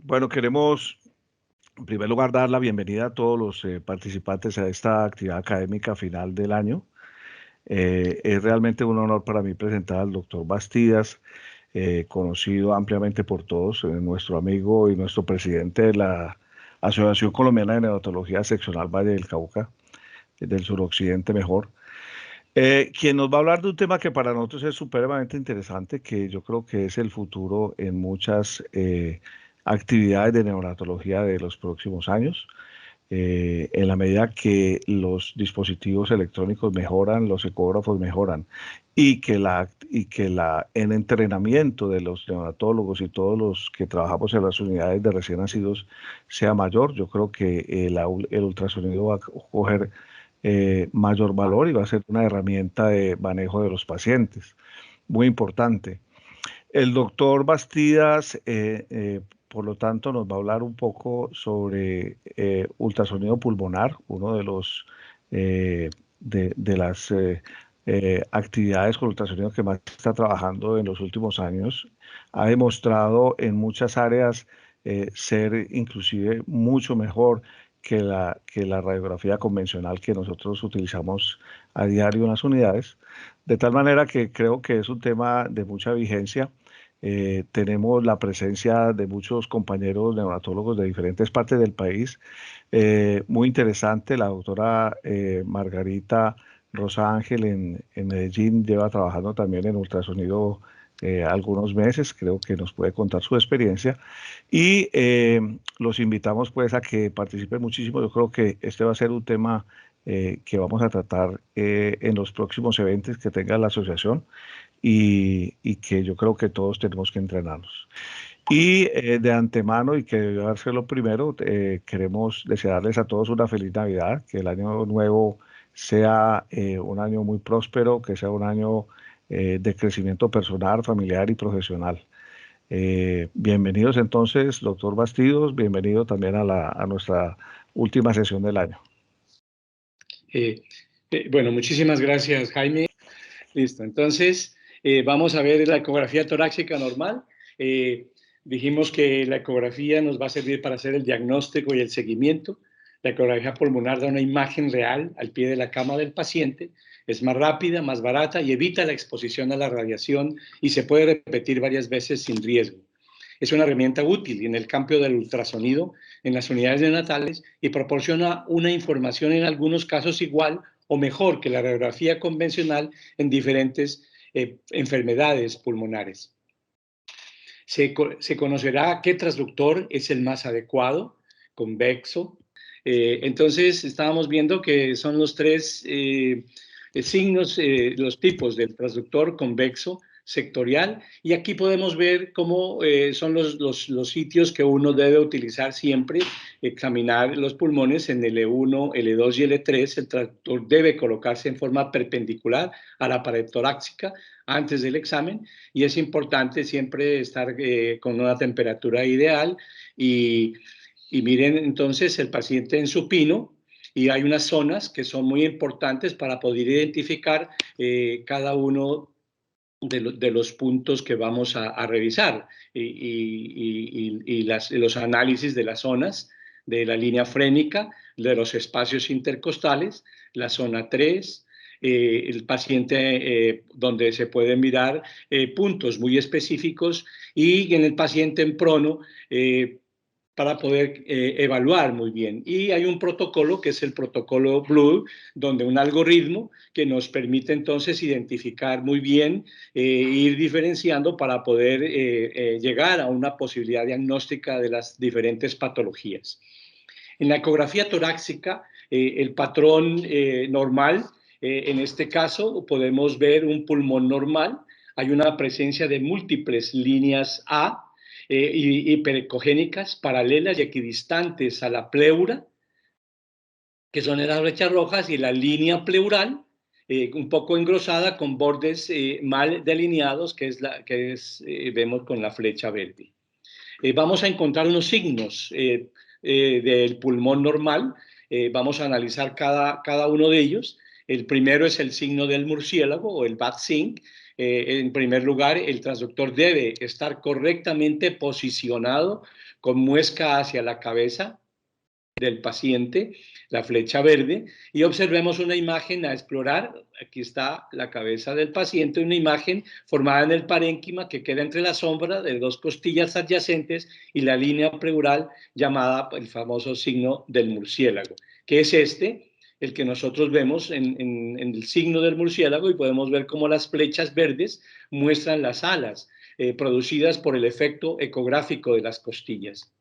Bueno, queremos en primer lugar dar la bienvenida a todos los participantes a esta actividad académica final del año. Es realmente un honor para mí presentar al doctor Bastidas, conocido ampliamente por todos, nuestro amigo y nuestro presidente de la Asociación Colombiana de Neonatología Seccional Valle del Cauca, del suroccidente mejor. Quien nos va a hablar de un tema que para nosotros es supremamente interesante, que yo creo que es el futuro en muchas actividades de neonatología de los próximos años. En la medida que los dispositivos electrónicos mejoran, los ecógrafos mejoran el entrenamiento de los neonatólogos y todos los que trabajamos en las unidades de recién nacidos sea mayor, yo creo que el ultrasonido va a coger mayor valor y va a ser una herramienta de manejo de los pacientes. Muy importante. El doctor Bastidas, por lo tanto, nos va a hablar un poco sobre ultrasonido pulmonar, uno de los de las actividades con ultrasonido que más está trabajando en los últimos años. Ha demostrado en muchas áreas ser inclusive mucho mejor que la radiografía convencional que nosotros utilizamos a diario en las unidades. De tal manera que creo que es un tema de mucha vigencia. Tenemos la presencia de muchos compañeros neonatólogos de diferentes partes del país. Muy interesante, la doctora Margarita Rosa Ángel en Medellín lleva trabajando también en ultrasonido algunos meses, creo que nos puede contar su experiencia y los invitamos pues a que participen muchísimo. Yo creo que este va a ser un tema que vamos a tratar en los próximos eventos que tenga la asociación y que yo creo que todos tenemos que entrenarnos. Y de antemano, y que debe ser lo primero, queremos desearles a todos una feliz Navidad, que el año nuevo sea un año muy próspero, que sea un año de crecimiento personal, familiar y profesional. Bienvenidos entonces, doctor Bastidos, bienvenido también a nuestra última sesión del año. Eh, bueno, muchísimas gracias, Jaime. Listo, entonces vamos a ver la ecografía torácica normal. Eh, Dijimos que la ecografía nos va a servir para hacer el diagnóstico y el seguimiento. La ecografía pulmonar da una imagen real al pie de la cama del paciente. Es más rápida, más barata y evita la exposición a la radiación y se puede repetir varias veces sin riesgo. Es una herramienta útil en el campo del ultrasonido en las unidades neonatales y proporciona una información en algunos casos igual o mejor que la radiografía convencional en diferentes enfermedades pulmonares. Se conocerá qué transductor es el más adecuado, convexo. Entonces, estábamos viendo que son los tres signos, los tipos del transductor convexo, sectorial, y aquí podemos ver cómo son los sitios que uno debe utilizar siempre, examinar los pulmones en L1, L2 y L3. El transductor debe colocarse en forma perpendicular a la pared torácica antes del examen, y es importante siempre estar con una temperatura ideal y miren entonces el paciente en supino, y hay unas zonas que son muy importantes para poder identificar cada uno de los puntos que vamos a revisar y los análisis de las zonas, de la línea frénica, de los espacios intercostales, la zona 3, el paciente donde se pueden mirar puntos muy específicos, y en el paciente en prono para poder evaluar muy bien. Y hay un protocolo que es el protocolo Blue, donde un algoritmo que nos permite entonces identificar muy bien, ir diferenciando para poder llegar a una posibilidad diagnóstica de las diferentes patologías. En la ecografía torácica, el patrón normal, en este caso podemos ver un pulmón normal. Hay una presencia de múltiples líneas A hiperecogénicas, paralelas y equidistantes a la pleura, que son las flechas rojas, y la línea pleural, un poco engrosada con bordes mal delineados, que vemos con la flecha verde. Vamos a encontrar unos signos del pulmón normal. Vamos a analizar cada uno de ellos. El primero es el signo del murciélago o el bat sign, En primer lugar, el transductor debe estar correctamente posicionado con muesca hacia la cabeza del paciente, la flecha verde, y observemos una imagen a explorar. Aquí está la cabeza del paciente, una imagen formada en el parénquima que queda entre la sombra de dos costillas adyacentes y la línea pleural llamada el famoso signo del murciélago, que es el que nosotros vemos en el signo del murciélago, y podemos ver cómo las flechas verdes muestran las alas producidas por el efecto ecográfico de las costillas.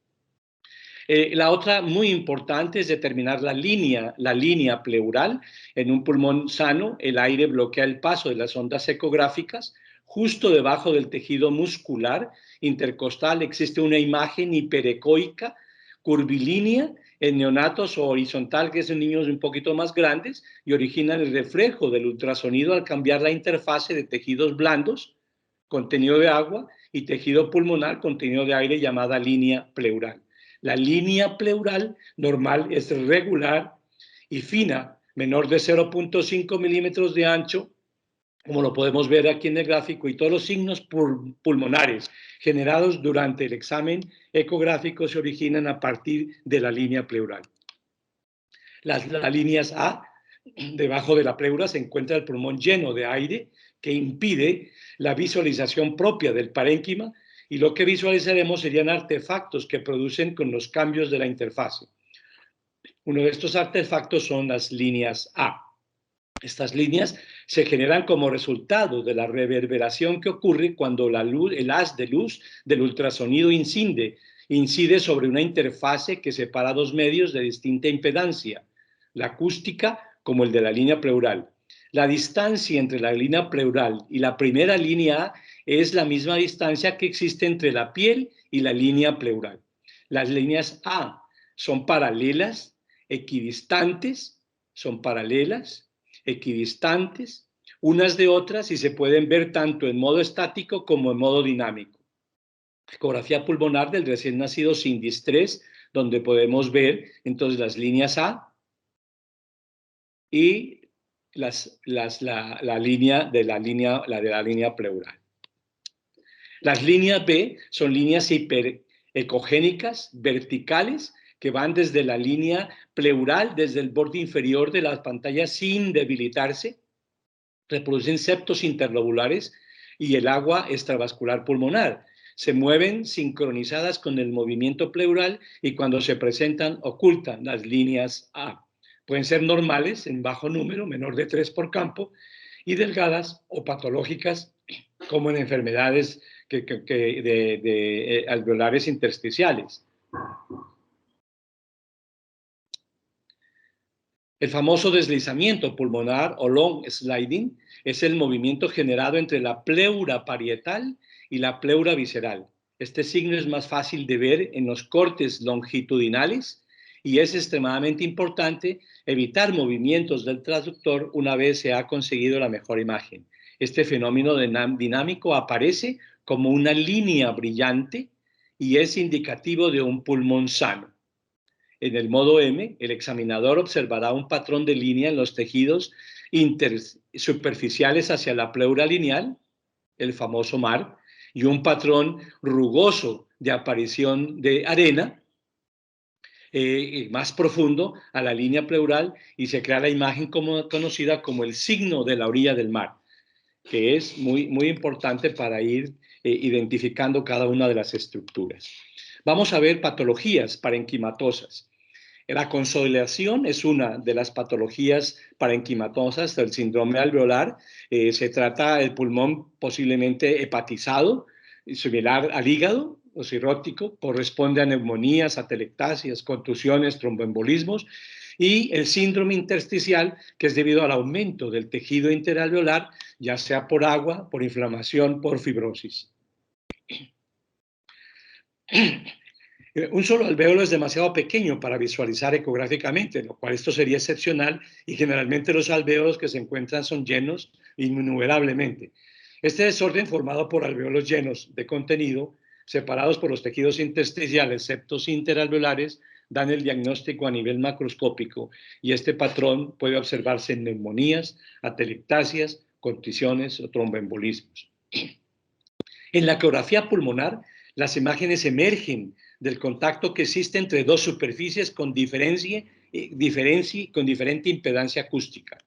La otra muy importante es determinar la línea pleural. En un pulmón sano, el aire bloquea el paso de las ondas ecográficas. Justo debajo del tejido muscular intercostal existe una imagen hiperecoica, curvilínea, en neonatos, o horizontal, que es en niños un poquito más grandes, y origina el reflejo del ultrasonido al cambiar la interfase de tejidos blandos, contenido de agua, y tejido pulmonar, contenido de aire, llamada línea pleural. La línea pleural normal es regular y fina, menor de 0.5 milímetros de ancho, como lo podemos ver aquí en el gráfico, y todos los signos pulmonares generados durante el examen ecográfico se originan a partir de la línea pleural. Las líneas A, debajo de la pleura se encuentra el pulmón lleno de aire que impide la visualización propia del parénquima, y lo que visualizaremos serían artefactos que producen con los cambios de la interfase. Uno de estos artefactos son las líneas A. Estas líneas se generan como resultado de la reverberación que ocurre cuando el haz de luz del ultrasonido incide sobre una interfase que separa dos medios de distinta impedancia, la acústica como el de la línea pleural. La distancia entre la línea pleural y la primera línea A es la misma distancia que existe entre la piel y la línea pleural. Las líneas A son paralelas, equidistantes, unas de otras, y se pueden ver tanto en modo estático como en modo dinámico. Ecografía pulmonar del recién nacido sin distrés, donde podemos ver entonces las líneas A y la línea de la línea pleural. Las líneas B son líneas hiperecogénicas verticales que van desde la línea pleural, desde el borde inferior de la pantalla sin debilitarse, reproducen septos interlobulares y el agua extravascular pulmonar. Se mueven sincronizadas con el movimiento pleural, y cuando se presentan ocultan las líneas A. Pueden ser normales en bajo número, menor de 3 por campo, y delgadas o patológicas, como en enfermedades alveolares intersticiales. El famoso deslizamiento pulmonar o long sliding es el movimiento generado entre la pleura parietal y la pleura visceral. Este signo es más fácil de ver en los cortes longitudinales, y es extremadamente importante evitar movimientos del transductor una vez se ha conseguido la mejor imagen. Este fenómeno dinámico aparece como una línea brillante y es indicativo de un pulmón sano. En el modo M, el examinador observará un patrón de línea en los tejidos superficiales hacia la pleura lineal, el famoso MAR, y un patrón rugoso de aparición de arena, más profundo a la línea pleural, y se crea la imagen conocida como el signo de la orilla del mar, que es muy, muy importante para ir identificando cada una de las estructuras. Vamos a ver patologías parenquimatosas. La consolidación es una de las patologías parenquimatosas del síndrome alveolar. Se trata del pulmón posiblemente hepatizado, similar al hígado o cirrótico, corresponde a neumonías, atelectasias, contusiones, tromboembolismos, y el síndrome intersticial, que es debido al aumento del tejido interalveolar, ya sea por agua, por inflamación, por fibrosis. Un solo alvéolo es demasiado pequeño para visualizar ecográficamente, lo cual esto sería excepcional, y generalmente los alvéolos que se encuentran son llenos innumerablemente. Este desorden, formado por alvéolos llenos de contenido, separados por los tejidos intersticiales, septos interalveolares, dan el diagnóstico a nivel macroscópico, y este patrón puede observarse en neumonías, atelectasias, contusiones o tromboembolismos. En la ecografía pulmonar, las imágenes emergen del contacto que existe entre dos superficies con diferente impedancia acústica.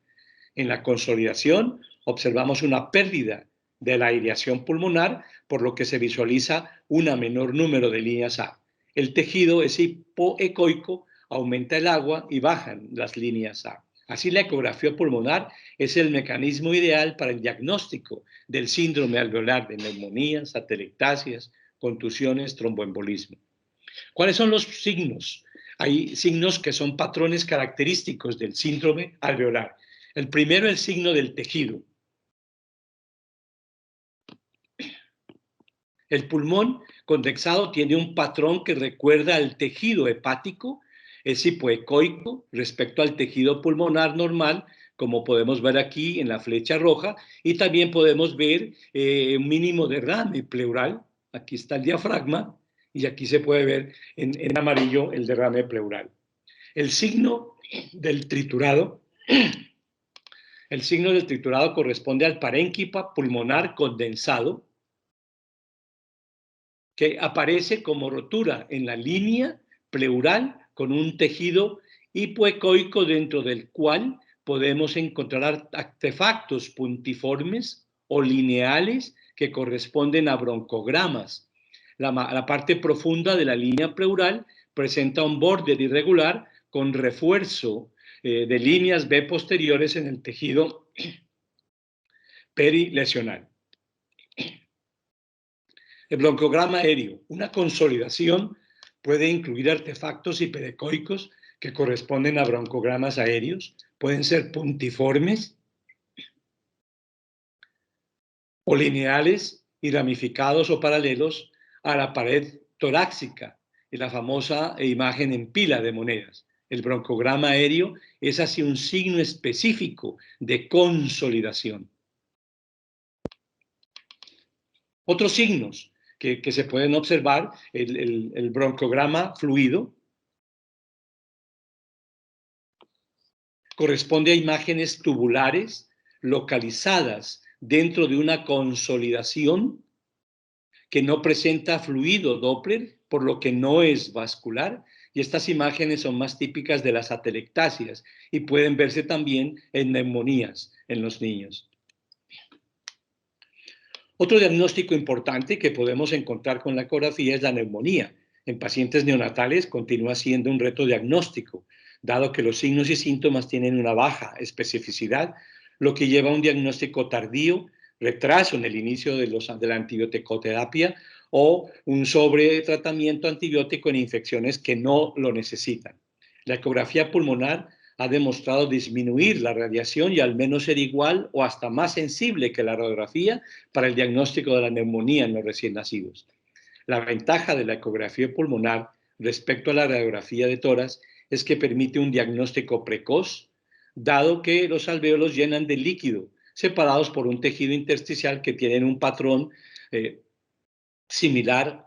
En la consolidación, observamos una pérdida de la aireación pulmonar, por lo que se visualiza un menor número de líneas A. El tejido es hipoecoico, aumenta el agua y bajan las líneas A. Así, la ecografía pulmonar es el mecanismo ideal para el diagnóstico del síndrome alveolar de neumonías, atelectasias, contusiones, tromboembolismo. ¿Cuáles son los signos? Hay signos que son patrones característicos del síndrome alveolar. El primero, el signo del tejido. El pulmón condensado tiene un patrón que recuerda al tejido hepático, es hipoecoico respecto al tejido pulmonar normal, como podemos ver aquí en la flecha roja, y también podemos ver un mínimo derrame pleural. Aquí está el diafragma, y aquí se puede ver en amarillo el derrame pleural. El signo del triturado corresponde al parénquima pulmonar condensado, que aparece como rotura en la línea pleural con un tejido hipoecoico dentro del cual podemos encontrar artefactos puntiformes o lineales que corresponden a broncogramas. La parte profunda de la línea pleural presenta un borde irregular con refuerzo de líneas B posteriores en el tejido perilesional. El broncograma aéreo, una consolidación, puede incluir artefactos hiperecoicos que corresponden a broncogramas aéreos, pueden ser puntiformes o lineales y ramificados o paralelos a la pared torácica, y la famosa imagen en pila de monedas. El broncograma aéreo es así un signo específico de consolidación. Otros signos que se pueden observar, el broncograma fluido, corresponde a imágenes tubulares localizadas dentro de una consolidación que no presenta fluido Doppler, por lo que no es vascular, y estas imágenes son más típicas de las atelectasias y pueden verse también en neumonías en los niños. Otro diagnóstico importante que podemos encontrar con la ecografía es la neumonía. En pacientes neonatales continúa siendo un reto diagnóstico, dado que los signos y síntomas tienen una baja especificidad, lo que lleva a un diagnóstico tardío, retraso en el inicio de la antibioticoterapia o un sobretratamiento antibiótico en infecciones que no lo necesitan. La ecografía pulmonar ha demostrado disminuir la radiación y al menos ser igual o hasta más sensible que la radiografía para el diagnóstico de la neumonía en los recién nacidos. La ventaja de la ecografía pulmonar respecto a la radiografía de tórax es que permite un diagnóstico precoz, dado que los alvéolos llenan de líquido, separados por un tejido intersticial que tienen un patrón similar.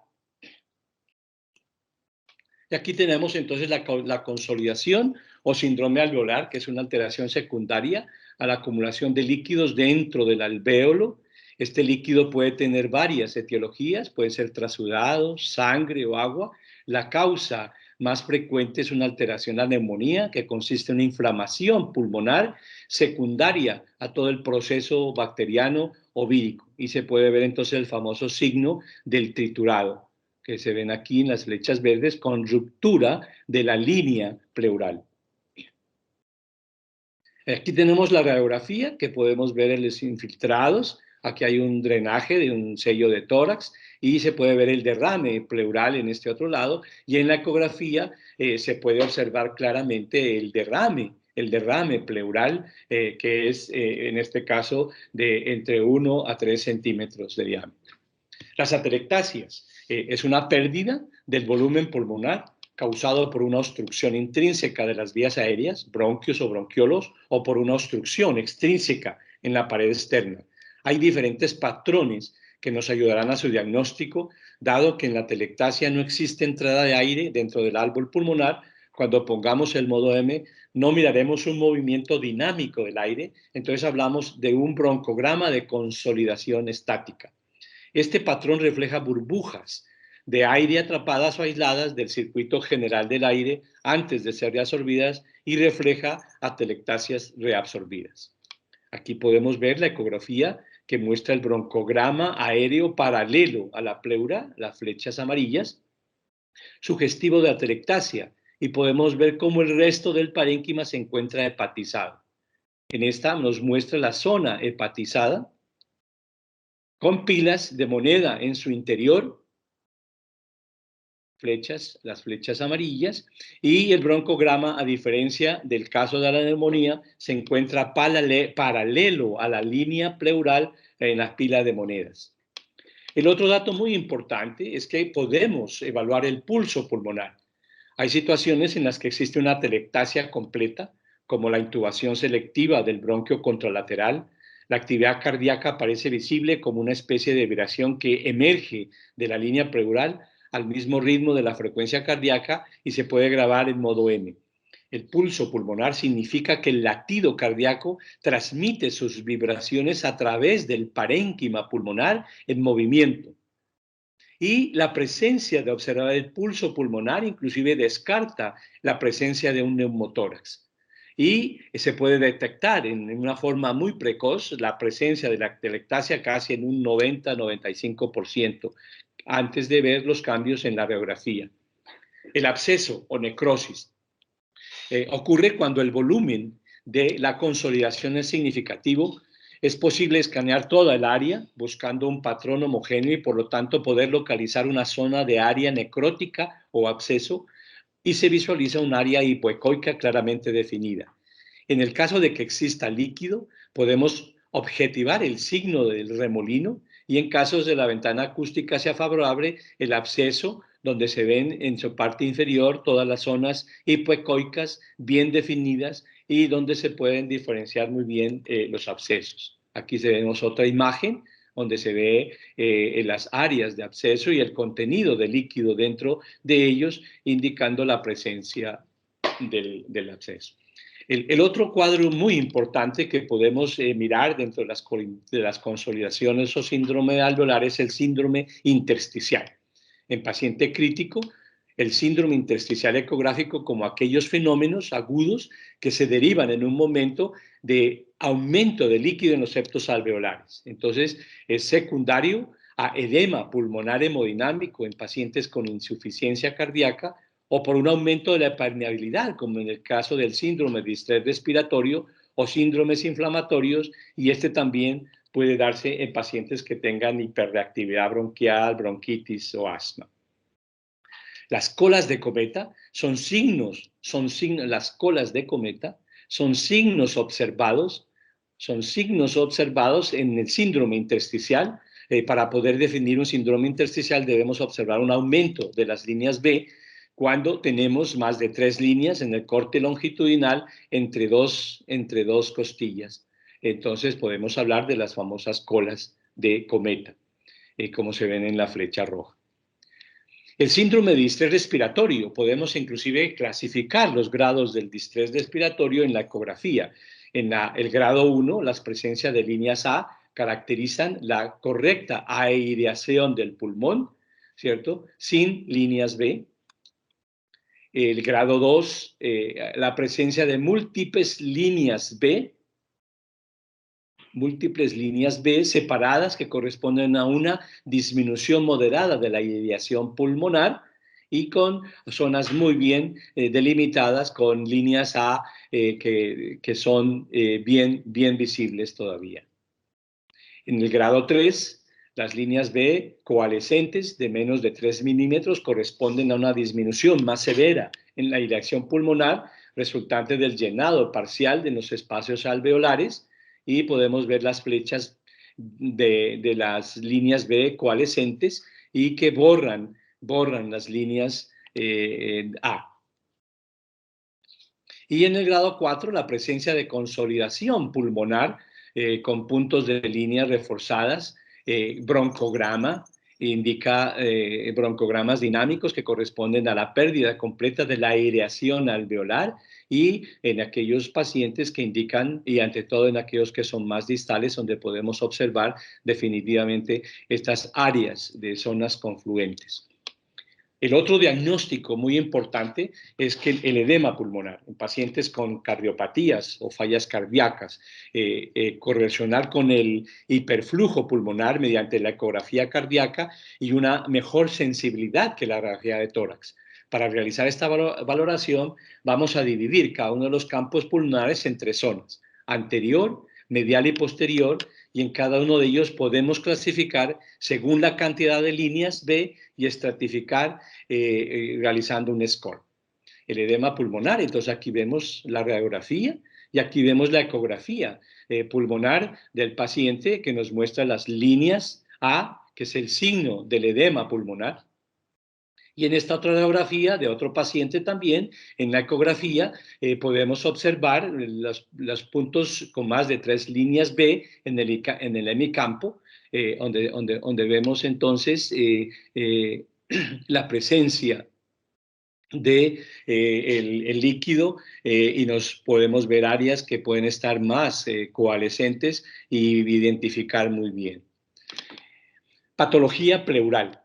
Y aquí tenemos entonces la consolidación o síndrome alveolar, que es una alteración secundaria a la acumulación de líquidos dentro del alvéolo. Este líquido puede tener varias etiologías, pueden ser trasudados, sangre o agua. La causa más frecuente es una alteración a neumonía, que consiste en una inflamación pulmonar secundaria a todo el proceso bacteriano o vírico. Y se puede ver entonces el famoso signo del triturado, que se ven aquí en las flechas verdes, con ruptura de la línea pleural. Aquí tenemos la radiografía, que podemos ver en los infiltrados. Aquí hay un drenaje de un sello de tórax y se puede ver el derrame pleural en este otro lado, y en la ecografía se puede observar claramente el derrame pleural, que es en este caso de entre 1 a 3 centímetros de diámetro. Las atelectasias es una pérdida del volumen pulmonar causado por una obstrucción intrínseca de las vías aéreas, bronquios o bronquiolos, o por una obstrucción extrínseca en la pared externa. Hay diferentes patrones que nos ayudarán a su diagnóstico, dado que en la atelectasia no existe entrada de aire dentro del árbol pulmonar. Cuando pongamos el modo M, no miraremos un movimiento dinámico del aire, entonces hablamos de un broncograma de consolidación estática. Este patrón refleja burbujas de aire atrapadas o aisladas del circuito general del aire antes de ser reabsorbidas y refleja atelectasias reabsorbidas. Aquí podemos ver la ecografía que muestra el broncograma aéreo paralelo a la pleura, las flechas amarillas, sugestivo de atelectasia, y podemos ver cómo el resto del parénquima se encuentra hepatizado. En esta nos muestra la zona hepatizada con pilas de moneda en su interior, las flechas amarillas, y el broncograma, a diferencia del caso de la neumonía, se encuentra paralelo a la línea pleural en las pilas de monedas. El otro dato muy importante es que podemos evaluar el pulso pulmonar. Hay situaciones en las que existe una atelectasia completa, como la intubación selectiva del bronquio contralateral. La actividad cardíaca parece visible como una especie de vibración que emerge de la línea pleural al mismo ritmo de la frecuencia cardíaca y se puede grabar en modo M. El pulso pulmonar significa que el latido cardíaco transmite sus vibraciones a través del parénquima pulmonar en movimiento. Y la presencia de observar el pulso pulmonar inclusive descarta la presencia de un neumotórax. Y se puede detectar en una forma muy precoz la presencia de la atelectasia casi en un 90-95% antes de ver los cambios en la radiografía. El absceso o necrosis ocurre cuando el volumen de la consolidación es significativo. Es posible escanear toda el área buscando un patrón homogéneo y por lo tanto poder localizar una zona de área necrótica o absceso y se visualiza un área hipoecoica claramente definida. En el caso de que exista líquido, podemos objetivar el signo del remolino y en casos de la ventana acústica sea favorable, el absceso, donde se ven en su parte inferior todas las zonas hipoecoicas bien definidas y donde se pueden diferenciar muy bien los abscesos. Aquí vemos otra imagen donde se ve las áreas de absceso y el contenido de líquido dentro de ellos, indicando la presencia del absceso. El otro cuadro muy importante que podemos mirar dentro de las consolidaciones o síndrome alveolar es el síndrome intersticial. En paciente crítico, el síndrome intersticial ecográfico como aquellos fenómenos agudos que se derivan en un momento de aumento de líquido en los septos alveolares. Entonces, es secundario a edema pulmonar hemodinámico en pacientes con insuficiencia cardíaca o por un aumento de la permeabilidad, como en el caso del síndrome de estrés respiratorio o síndromes inflamatorios, y este también puede darse en pacientes que tengan hiperreactividad bronquial, bronquitis o asma. Las colas de cometa son signos, las colas de cometa son signos observados en el síndrome intersticial. Para poder definir un síndrome intersticial debemos observar un aumento de las líneas B cuando tenemos más de 3 líneas en el corte longitudinal entre dos costillas. Entonces podemos hablar de las famosas colas de cometa, como se ven en la flecha roja. El síndrome de distrés respiratorio, podemos inclusive clasificar los grados del distrés respiratorio en la ecografía. En el grado 1, las presencias de líneas A caracterizan la correcta aireación del pulmón, ¿cierto? Sin líneas B. El grado 2, la presencia de múltiples líneas B separadas que corresponden a una disminución moderada de la aireación pulmonar y con zonas muy bien delimitadas con líneas A que son bien visibles todavía. En el grado 3, las líneas B coalescentes de menos de 3 milímetros corresponden a una disminución más severa en la aireación pulmonar resultante del llenado parcial de los espacios alveolares y podemos ver las flechas de las líneas B coalescentes y que borran las líneas A. Y en el grado 4, la presencia de consolidación pulmonar con puntos de líneas reforzadas, broncograma, indica broncogramas dinámicos que corresponden a la pérdida completa de la aireación alveolar, y en aquellos pacientes que indican, y ante todo en aquellos que son más distales, donde podemos observar definitivamente estas áreas de zonas confluentes. El otro diagnóstico muy importante es que el edema pulmonar en pacientes con cardiopatías o fallas cardíacas, correlacionar con el hiperflujo pulmonar mediante la ecografía cardíaca y una mejor sensibilidad que la radiografía de tórax. Para realizar esta valoración vamos a dividir cada uno de los campos pulmonares en tres zonas: anterior, medial y posterior, y en cada uno de ellos podemos clasificar según la cantidad de líneas B y estratificar realizando un score. El edema pulmonar, entonces aquí vemos la radiografía y aquí vemos la ecografía pulmonar del paciente, que nos muestra las líneas A, que es el signo del edema pulmonar. Y en esta otra radiografía de otro paciente también, en la ecografía, podemos observar los puntos con más de 3 líneas B en el hemicampo, donde vemos entonces la presencia de el líquido, y nos podemos ver áreas que pueden estar más coalescentes y identificar muy bien. Patología pleural.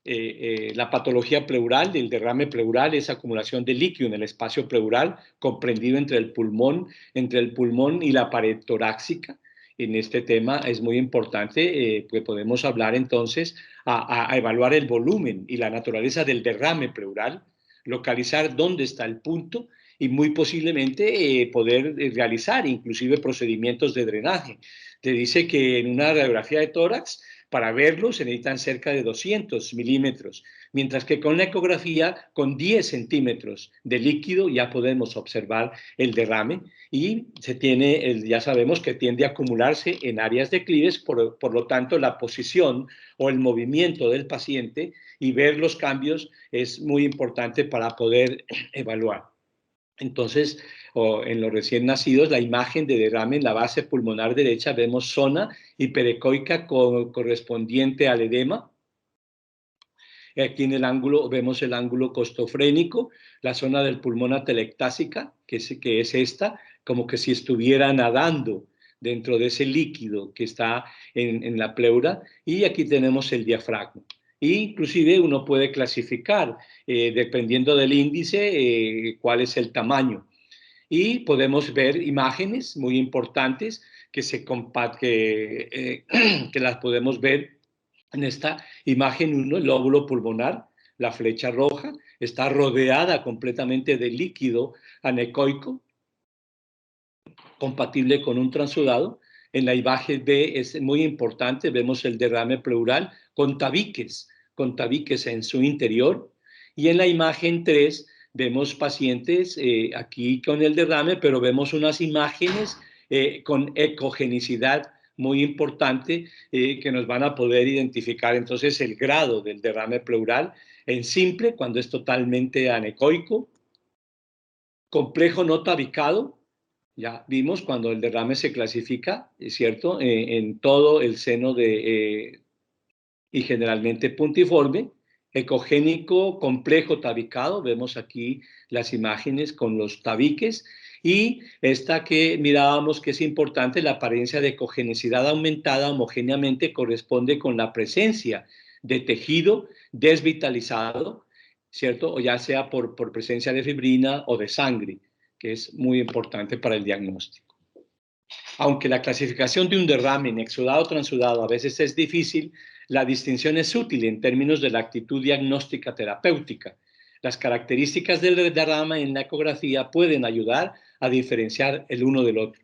La patología pleural, del derrame pleural, es acumulación de líquido en el espacio pleural comprendido entre el pulmón y la pared torácica. En este tema es muy importante, pues podemos hablar entonces a evaluar el volumen y la naturaleza del derrame pleural, localizar dónde está el punto y muy posiblemente poder realizar inclusive procedimientos de drenaje. Te dice que en una radiografía de tórax, para verlo se necesitan cerca de 200 milímetros, mientras que con la ecografía, con 10 centímetros de líquido ya podemos observar el derrame, y ya sabemos que tiende a acumularse en áreas declives, por lo tanto la posición o el movimiento del paciente y ver los cambios es muy importante para poder evaluar. Entonces, en los recién nacidos, la imagen de derrame en la base pulmonar derecha, vemos zona hiperecoica correspondiente al edema. Aquí en el ángulo vemos el ángulo costofrénico, la zona del pulmón atelectásica, que es esta, como que si estuviera nadando dentro de ese líquido que está en la pleura, y aquí tenemos el diafragma. Y inclusive uno puede clasificar, dependiendo del índice, cuál es el tamaño. Y podemos ver imágenes muy importantes que las podemos ver en esta imagen 1, el lóbulo pulmonar, la flecha roja, está rodeada completamente de líquido anecoico, compatible con un transudado. En la imagen B es muy importante, vemos el derrame pleural con tabiques en su interior. Y en la imagen 3 vemos pacientes aquí con el derrame, pero vemos unas imágenes con ecogenicidad muy importante, que nos van a poder identificar entonces el grado del derrame pleural en simple, cuando es totalmente anecoico, complejo no tabicado. Ya vimos cuando el derrame se clasifica, ¿es cierto?, en todo el seno y generalmente puntiforme. Ecogénico, complejo tabicado, vemos aquí las imágenes con los tabiques, y esta que mirábamos que es importante, la apariencia de ecogenicidad aumentada homogéneamente, corresponde con la presencia de tejido desvitalizado, ¿cierto?, o ya sea por presencia de fibrina o de sangre, que es muy importante para el diagnóstico. Aunque la clasificación de un derrame en exudado o transudado a veces es difícil, la distinción es útil en términos de la actitud diagnóstica terapéutica. Las características del derrame en la ecografía pueden ayudar a diferenciar el uno del otro.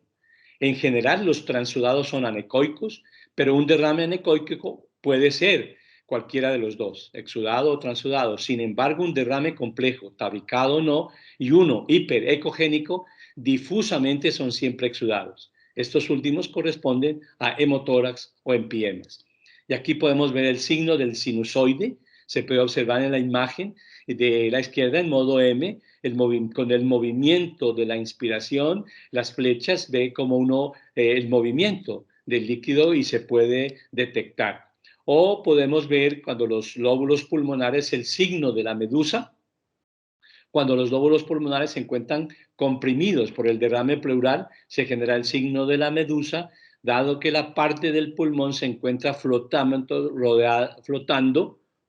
En general, los transudados son anecoicos, pero un derrame anecoico puede ser cualquiera de los dos, exudado o transudado. Sin embargo, un derrame complejo, tabicado o no, y uno hiperecogénico, difusamente son siempre exudados. Estos últimos corresponden a hemotórax o empiemas. Y aquí podemos ver el signo del sinusoide, se puede observar en la imagen de la izquierda en modo M, con el movimiento de la inspiración, las flechas ve como el movimiento del líquido y se puede detectar. O podemos ver cuando los lóbulos pulmonares, el signo de la medusa, cuando los lóbulos pulmonares se encuentran comprimidos por el derrame pleural, se genera el signo de la medusa, dado que la parte del pulmón se encuentra flotando,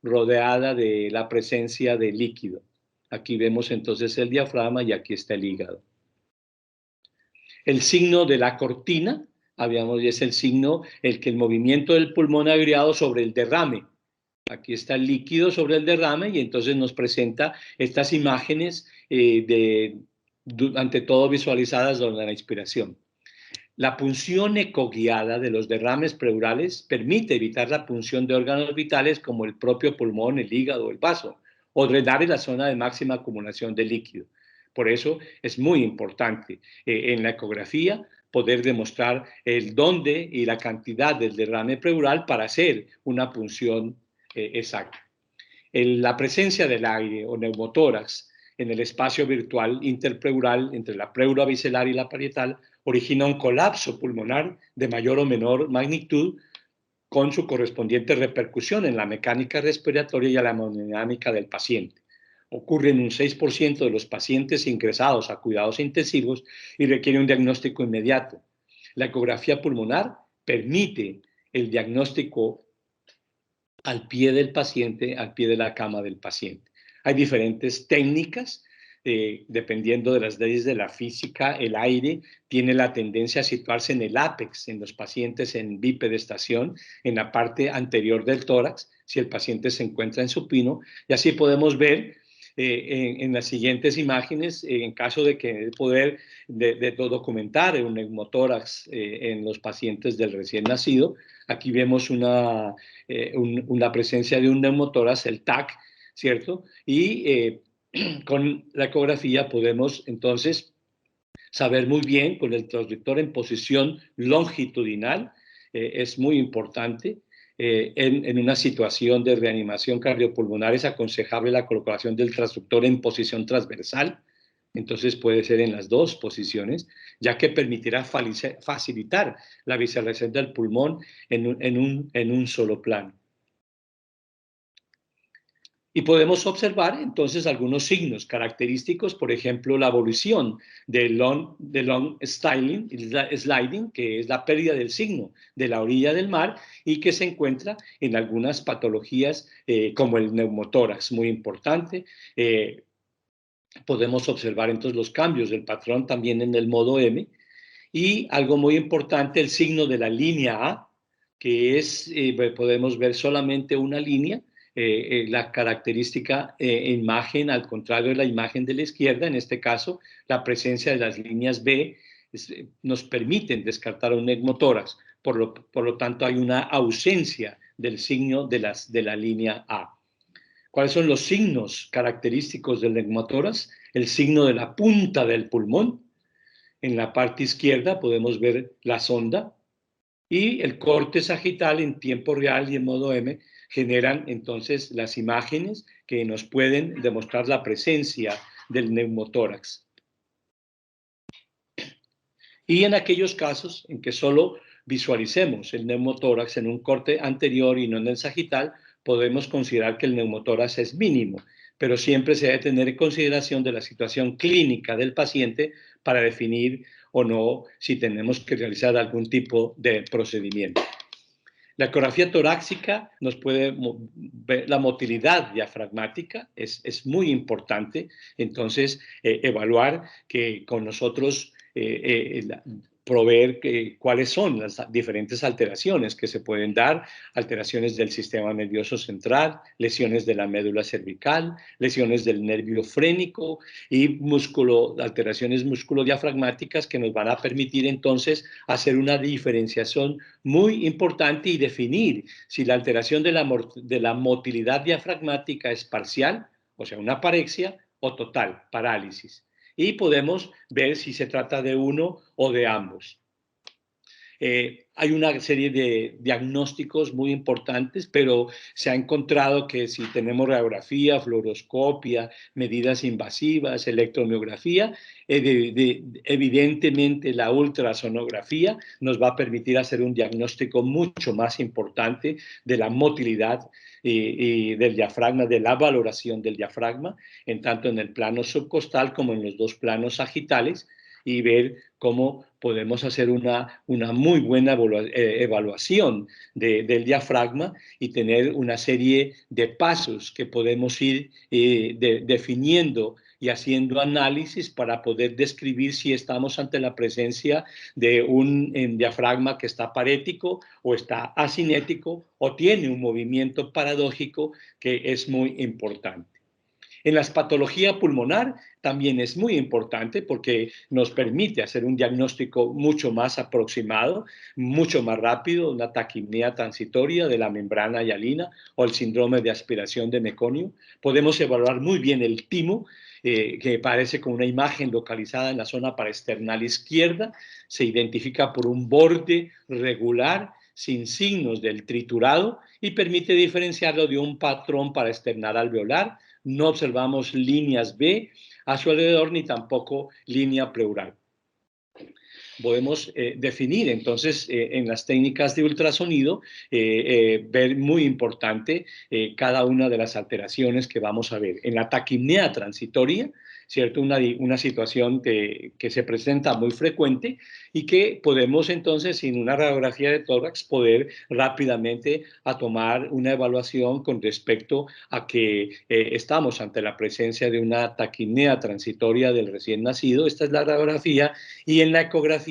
rodeada de la presencia de líquido. Aquí vemos entonces el diafragma y aquí está el hígado. El signo de la cortina, habíamos, es el signo, el que el movimiento del pulmón ha creado sobre el derrame. Aquí está el líquido sobre el derrame y entonces nos presenta estas imágenes ante todo visualizadas durante la inspiración. La punción ecoguiada de los derrames pleurales permite evitar la punción de órganos vitales como el propio pulmón, el hígado o el vaso, o drenar en la zona de máxima acumulación de líquido. Por eso es muy importante en la ecografía poder demostrar el dónde y la cantidad del derrame pleural para hacer una punción exacta. La presencia del aire o neumotórax en el espacio virtual interpleural entre la pleura biselar y la parietal origina un colapso pulmonar de mayor o menor magnitud con su correspondiente repercusión en la mecánica respiratoria y a la hemodinámica del paciente. Ocurre en un 6% de los pacientes ingresados a cuidados intensivos y requiere un diagnóstico inmediato. La ecografía pulmonar permite el diagnóstico al pie del paciente, al pie de la cama del paciente. Hay diferentes técnicas, dependiendo de las leyes de la física. El aire tiene la tendencia a situarse en el ápex, en los pacientes en bipedestación, en la parte anterior del tórax, si el paciente se encuentra en supino, y así podemos ver en las siguientes imágenes, en caso de que poder documentar un neumotórax en los pacientes del recién nacido. Aquí vemos una presencia de un neumotórax, el TAC, ¿cierto? Y con la ecografía podemos entonces saber muy bien, con el transductor en posición longitudinal, es muy importante. En una situación de reanimación cardiopulmonar es aconsejable la colocación del transductor en posición transversal, entonces puede ser en las dos posiciones, ya que permitirá facilitar la visualización del pulmón en un solo plano. Y podemos observar entonces algunos signos característicos, por ejemplo, la evolución de long sliding, que es la pérdida del signo de la orilla del mar y que se encuentra en algunas patologías como el neumotórax, muy importante. Podemos observar entonces los cambios del patrón también en el modo M. Y algo muy importante, el signo de la línea A, que es, podemos ver solamente una línea, la característica imagen, al contrario de la imagen de la izquierda, en este caso, la presencia de las líneas B nos permiten descartar un neumotórax. Por lo tanto, hay una ausencia del signo de la línea A. ¿Cuáles son los signos característicos del neumotórax? El signo de la punta del pulmón. En la parte izquierda podemos ver la sonda y el corte sagital en tiempo real y en modo M generan entonces las imágenes que nos pueden demostrar la presencia del neumotórax. Y en aquellos casos en que solo visualicemos el neumotórax en un corte anterior y no en el sagital, podemos considerar que el neumotórax es mínimo, pero siempre se debe tener en consideración de la situación clínica del paciente para definir o no si tenemos que realizar algún tipo de procedimiento. La ecografía torácica nos puede ver la motilidad diafragmática, es muy importante, entonces evaluar que con nosotros proveer cuáles son las diferentes alteraciones que se pueden dar, alteraciones del sistema nervioso central, lesiones de la médula cervical, lesiones del nervio frénico y alteraciones musculodiafragmáticas que nos van a permitir entonces hacer una diferenciación muy importante y definir si la alteración de la motilidad diafragmática es parcial, o sea, una parexia, o total, parálisis. Y podemos ver si se trata de uno o de ambos. Hay una serie de diagnósticos muy importantes, pero se ha encontrado que si tenemos radiografía, fluoroscopia, medidas invasivas, electromiografía, evidentemente la ultrasonografía nos va a permitir hacer un diagnóstico mucho más importante de la motilidad y del diafragma, de la valoración del diafragma, en tanto en el plano subcostal como en los dos planos sagitales, y ver cómo podemos hacer una muy buena evaluación del diafragma y tener una serie de pasos que podemos ir definiendo y haciendo análisis para poder describir si estamos ante la presencia de un diafragma que está parético o está asinético o tiene un movimiento paradójico que es muy importante. En la patología pulmonar también es muy importante porque nos permite hacer un diagnóstico mucho más aproximado, mucho más rápido, una taquipnea transitoria de la membrana hialina o el síndrome de aspiración de meconio. Podemos evaluar muy bien el timo, que aparece con una imagen localizada en la zona paraesternal izquierda, se identifica por un borde regular sin signos del triturado y permite diferenciarlo de un patrón paraesternal alveolar. No observamos líneas B a su alrededor ni tampoco línea pleural. Podemos definir entonces en las técnicas de ultrasonido, ver muy importante cada una de las alteraciones que vamos a ver. En la taquipnea transitoria, ¿cierto? Una situación que se presenta muy frecuente y que podemos entonces, sin una radiografía de tórax, poder rápidamente a tomar una evaluación con respecto a que estamos ante la presencia de una taquipnea transitoria del recién nacido. Esta es la radiografía, y en la ecografía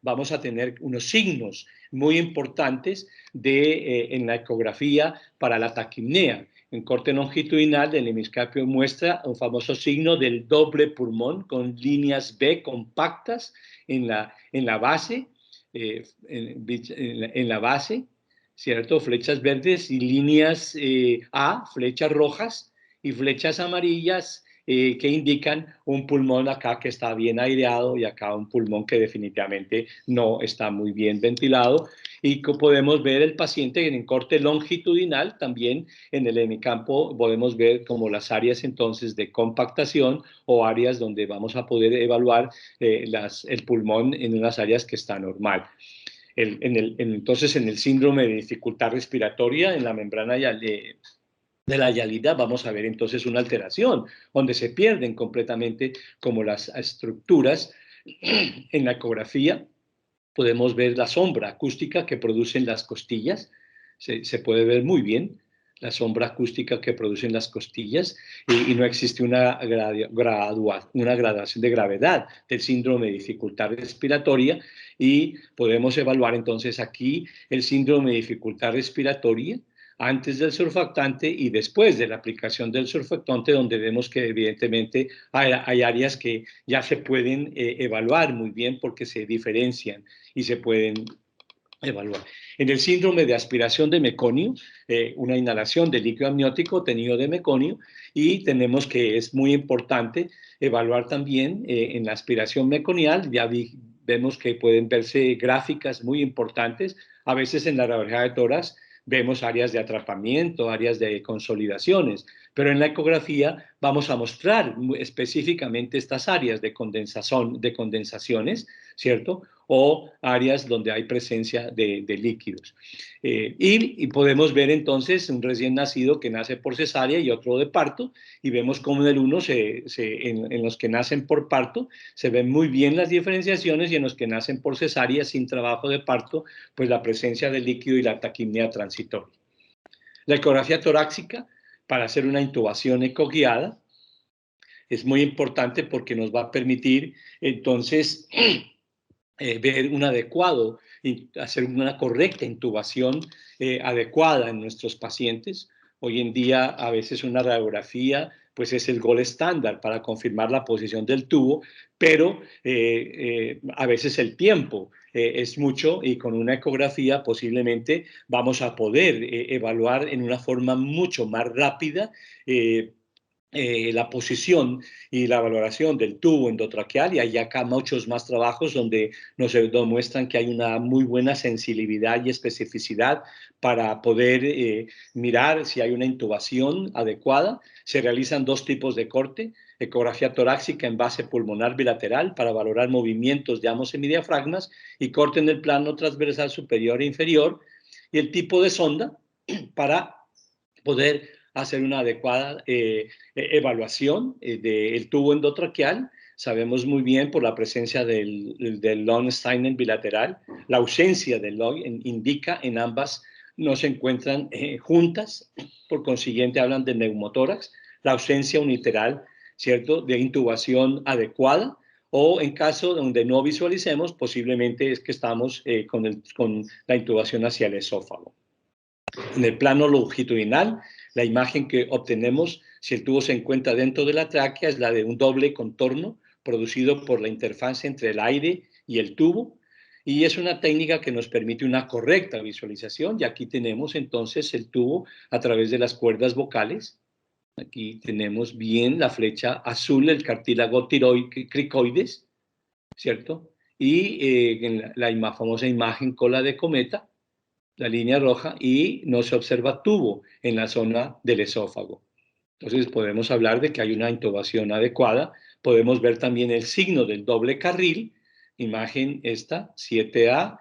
vamos a tener unos signos muy importantes en la ecografía para la taquipnea. En corte longitudinal del hemiscapio muestra un famoso signo del doble pulmón con líneas B compactas en la base, en la base, ¿cierto? Flechas verdes y líneas A, flechas rojas y flechas amarillas que indican un pulmón acá que está bien aireado y acá un pulmón que definitivamente no está muy bien ventilado. Y podemos ver el paciente en corte longitudinal, también en el hemicampo podemos ver como las áreas entonces de compactación o áreas donde vamos a poder evaluar el pulmón en unas áreas que está normal. Entonces, en el síndrome de dificultad respiratoria, en la membrana de la hialidad, vamos a ver entonces una alteración, donde se pierden completamente como las estructuras. En la ecografía podemos ver la sombra acústica que producen las costillas, se puede ver muy bien la sombra acústica que producen las costillas, y no existe una gradación de gravedad del síndrome de dificultad respiratoria, y podemos evaluar entonces aquí el síndrome de dificultad respiratoria antes del surfactante y después de la aplicación del surfactante, donde vemos que evidentemente hay áreas que ya se pueden evaluar muy bien porque se diferencian y se pueden evaluar. En el síndrome de aspiración de meconio, una inhalación de líquido amniótico tenido de meconio, y tenemos que es muy importante evaluar también en la aspiración meconial. Ya vemos que pueden verse gráficas muy importantes, a veces en la radiografía de tórax vemos áreas de atrapamiento, áreas de consolidaciones, pero en la ecografía vamos a mostrar específicamente estas áreas de condensaciones, ¿cierto? O áreas donde hay presencia de líquidos. Y podemos ver entonces un recién nacido que nace por cesárea y otro de parto, y vemos cómo en el uno, en los que nacen por parto, se ven muy bien las diferenciaciones, y en los que nacen por cesárea sin trabajo de parto, pues la presencia del líquido y la taquipnea transitoria. La ecografía torácica, para hacer una intubación ecoguiada, es muy importante porque nos va a permitir entonces ver un adecuado, hacer una correcta intubación adecuada en nuestros pacientes. Hoy en día, a veces una radiografía pues es el gol estándar para confirmar la posición del tubo, pero a veces el tiempo es mucho, y con una ecografía posiblemente vamos a poder evaluar en una forma mucho más rápida la posición y la valoración del tubo endotraqueal, y hay acá muchos más trabajos donde nos demuestran que hay una muy buena sensibilidad y especificidad para poder mirar si hay una intubación adecuada. Se realizan dos tipos de corte: ecografía torácica en base pulmonar bilateral para valorar movimientos de ambos semidiafragmas, y corte en el plano transversal superior e inferior, y el tipo de sonda para poder hacer una adecuada evaluación del tubo endotraqueal. Sabemos muy bien por la presencia del long Steinen bilateral, la ausencia del long indica en ambas no se encuentran juntas, por consiguiente hablan de neumotórax, la ausencia unilateral, ¿cierto?, de intubación adecuada, o en caso donde no visualicemos, posiblemente es que estamos con la intubación hacia el esófago. En el plano longitudinal, la imagen que obtenemos, si el tubo se encuentra dentro de la tráquea, es la de un doble contorno producido por la interfaz entre el aire y el tubo, y es una técnica que nos permite una correcta visualización. Y aquí tenemos entonces el tubo a través de las cuerdas vocales. Aquí tenemos bien la flecha azul, el cartílago cricoides, ¿cierto? Y en la famosa imagen cola de cometa, la línea roja, y no se observa tubo en la zona del esófago. Entonces podemos hablar de que hay una intubación adecuada. Podemos ver también el signo del doble carril, imagen esta, 7A,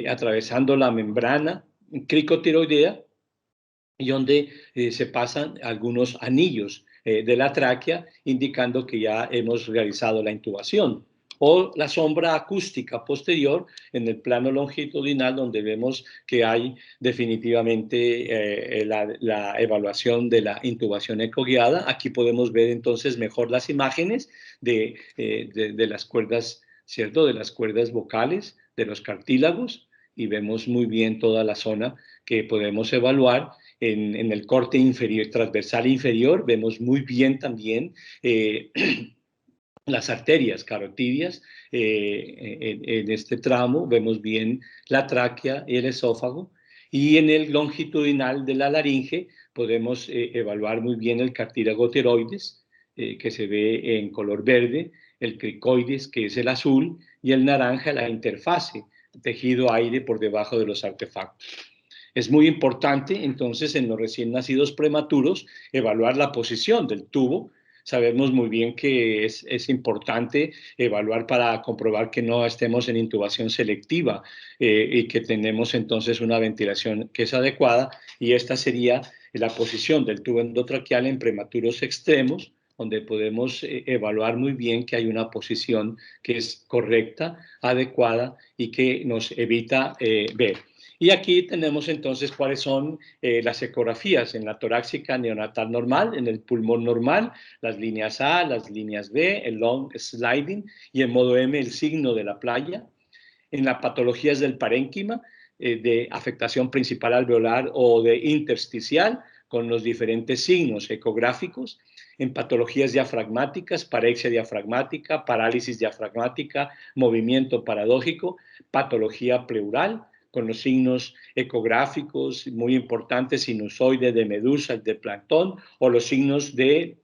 atravesando la membrana cricotiroidea, y donde se pasan algunos anillos de la tráquea, indicando que ya hemos realizado la intubación. O la sombra acústica posterior en el plano longitudinal, donde vemos que hay definitivamente la evaluación de la intubación ecoguiada. Aquí podemos ver entonces mejor las imágenes de las cuerdas, ¿cierto?, de las cuerdas vocales, de los cartílagos, y vemos muy bien toda la zona que podemos evaluar. En el corte inferior, transversal inferior, vemos muy bien también las arterias carotidias. En este tramo vemos bien la tráquea y el esófago, y en el longitudinal de la laringe podemos evaluar muy bien el cartílago tiroides, que se ve en color verde, el cricoides, que es el azul, y el naranja, la interfase, tejido aire por debajo de los artefactos. Es muy importante, entonces, en los recién nacidos prematuros, evaluar la posición del tubo. Sabemos muy bien que es importante evaluar para comprobar que no estemos en intubación selectiva y que tenemos entonces una ventilación que es adecuada, y esta sería la posición del tubo endotraqueal en prematuros extremos, donde podemos evaluar muy bien que hay una posición que es correcta, adecuada, y que nos evita ver. Y aquí tenemos entonces cuáles son las ecografías en la torácica neonatal normal, en el pulmón normal, las líneas A, las líneas B, el long sliding, y en modo M el signo de la playa. En las patologías del parénquima, de afectación principal alveolar o de intersticial, con los diferentes signos ecográficos. En patologías diafragmáticas, parexia diafragmática, parálisis diafragmática, movimiento paradójico, patología pleural, con los signos ecográficos muy importantes, sinusoide de medusa, de plancton, o los signos de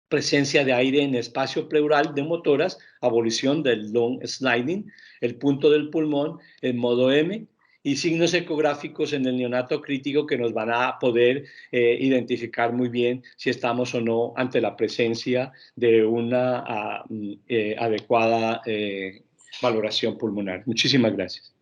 presencia de aire en espacio pleural de motoras, abolición del long sliding, el punto del pulmón en modo M, y signos ecográficos en el neonato crítico que nos van a poder identificar muy bien si estamos o no ante la presencia de una adecuada valoración pulmonar. Muchísimas gracias.